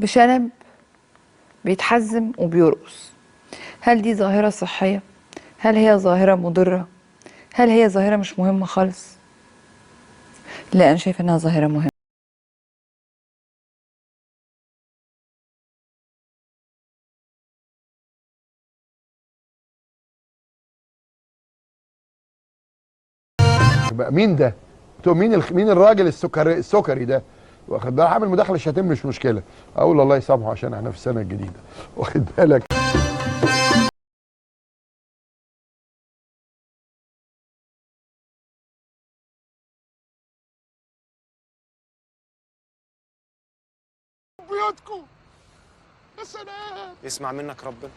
بشنب بيتحزم وبيرقص. هل دي ظاهرة صحية؟ هل هي ظاهرة مضرة؟ هل هي ظاهرة مش مهمة خالص؟ لا، أنا شايفة إنها ظاهرة مهمة. مين ده؟ مين الراجل السكري ده؟ واخد بالك؟ عامل مداخله شتم مش مشكله، اقول الله يسامحه عشان احنا في السنه الجديده، واخد بالك؟ بيوتكم يا سلام، يسمع منك ربنا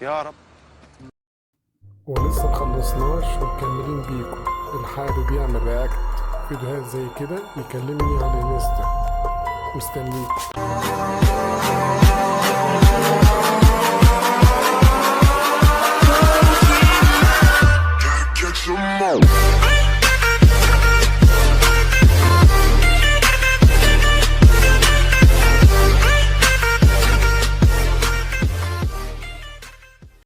يا رب. ولسه مخلصناش ومكملين بيكم. الحقيقة بيعمل رياكت فيديوهات زي كده يكلمني على الانستا. مستنيك.